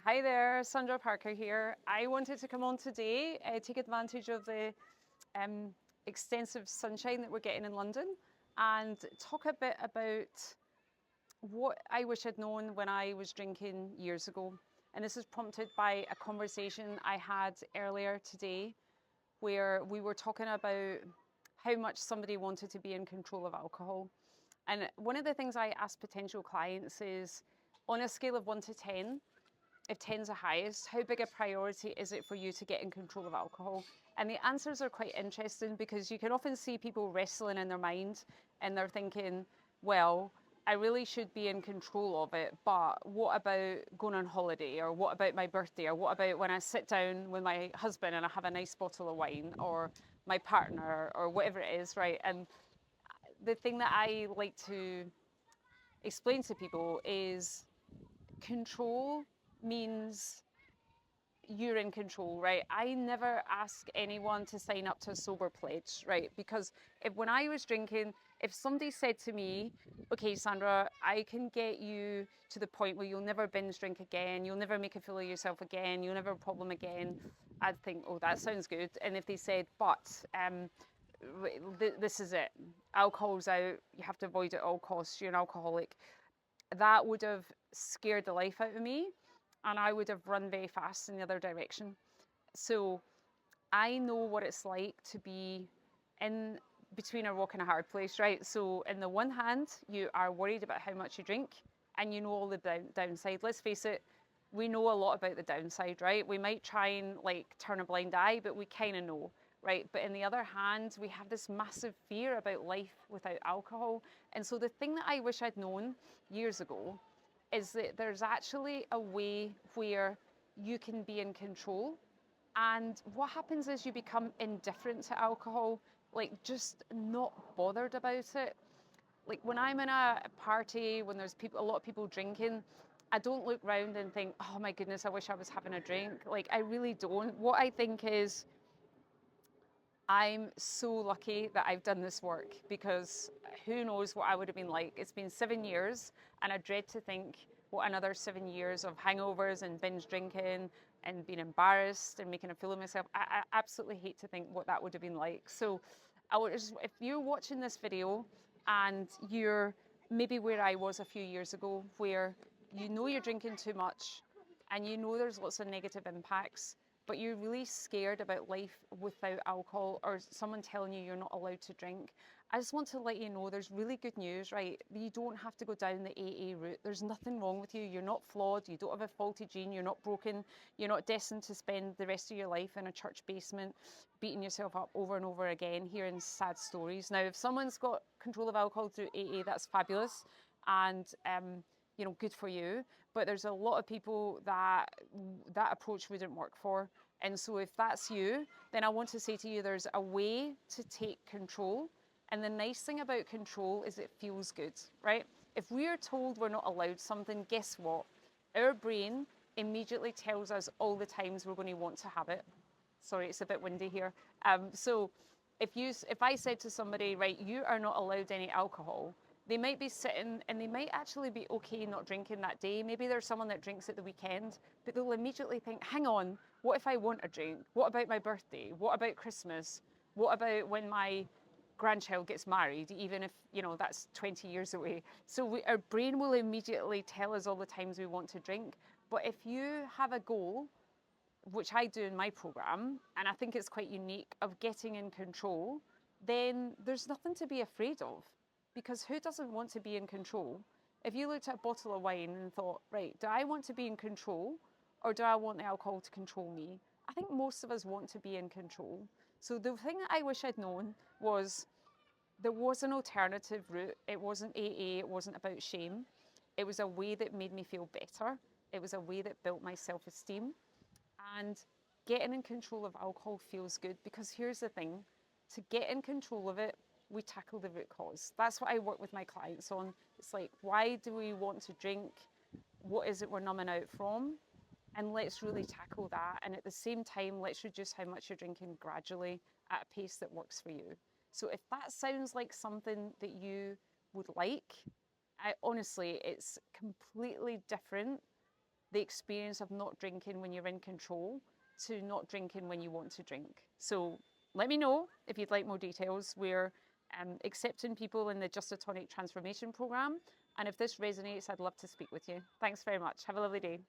Hi there, Sandra Parker here. I wanted to come on today, take advantage of the um, extensive sunshine that we're getting in London and talk a bit about what I wish I'd known when I was drinking years ago. And this is prompted by a conversation I had earlier today where we were talking about how much somebody wanted to be in control of alcohol. And one of the things I ask potential clients is on a scale of 1 to 10, if 10's the highest, how big a priority is it for you to get in control of alcohol? And the answers are quite interesting because you can often see people wrestling in their mind and they're thinking, well, I really should be in control of it, but what about going on holiday? Or what about my birthday? Or what about when I sit down with my husband and I have a nice bottle of wine? Or my partner? Or whatever it is, right? And the thing that I like to explain to people is control means you're in control, right? I never ask anyone to sign up to a sober pledge, right? Because when I was drinking, if somebody said to me, okay, Sandra, I can get you to the point where you'll never binge drink again, you'll never make a fool of yourself again, you'll never have a problem again, I'd think, oh, that sounds good. And if they said, but this is it, alcohol's out, you have to avoid it at all costs, you're an alcoholic, that would have scared the life out of me and I would have run very fast in the other direction. So I know what it's like to be in between a rock and a hard place, right? So, in the one hand, you are worried about how much you drink and you know all the downside. Let's face it, we know a lot about the downside, right? We might try and like turn a blind eye, but we kind of know, right? But in the other hand, we have this massive fear about life without alcohol. And so, the thing that I wish I'd known years ago is that there's actually a way where you can be in control. And what happens is you become indifferent to alcohol, like just not bothered about it. Like when I'm in a party, when there's people, a lot of people drinking, I don't look round and think, oh my goodness, I wish I was having a drink. Like I really don't. What I think is, I'm so lucky that I've done this work because who knows what I would have been like. It's been 7 years, and I dread to think what another 7 years of hangovers and binge drinking and being embarrassed and making a fool of myself. I absolutely hate to think what that would have been like. So, I would just, if you're watching this video and you're maybe where I was a few years ago, where you know you're drinking too much and you know there's lots of negative impacts, but you're really scared about life without alcohol or someone telling you you're not allowed to drink, I just want to let you know there's really good news, right? You don't have to go down the AA route. There's nothing wrong with you. You're not flawed. You don't have a faulty gene. You're not broken. You're not destined to spend the rest of your life in a church basement beating yourself up over and over again, hearing sad stories. Now, if someone's got control of alcohol through AA, that's fabulous. And good for you. But there's a lot of people that that approach wouldn't work for. And so if that's you, then I want to say to you, there's a way to take control. And the nice thing about control is it feels good, right? If we are told we're not allowed something, guess what? Our brain immediately tells us all the times we're going to want to have it. Sorry, it's a bit windy here. So if I said to somebody, right, you are not allowed any alcohol, they might be sitting and they might actually be okay not drinking that day. Maybe there's someone that drinks at the weekend, but they'll immediately think, hang on, what if I want a drink? What about my birthday? What about Christmas? What about when my grandchild gets married, even if that's 20 years away? So our brain will immediately tell us all the times we want to drink. But if you have a goal, which I do in my program, and I think it's quite unique, of getting in control, then there's nothing to be afraid of. Because who doesn't want to be in control? If you looked at a bottle of wine and thought, right, do I want to be in control or do I want the alcohol to control me? I think most of us want to be in control. So the thing that I wish I'd known was there was an alternative route. It wasn't AA, it wasn't about shame. It was a way that made me feel better. It was a way that built my self esteem. And getting in control of alcohol feels good because here's the thing, to get in control of it, we tackle the root cause. That's what I work with my clients on. It's like, why do we want to drink? What is it we're numbing out from? And let's really tackle that. And at the same time, let's reduce how much you're drinking gradually at a pace that works for you. So if that sounds like something that you would like, honestly, it's completely different the experience of not drinking when you're in control to not drinking when you want to drink. So let me know if you'd like more details. We're accepting people in the Just a Tonic transformation program. And if this resonates, I'd love to speak with you. Thanks very much. Have a lovely day.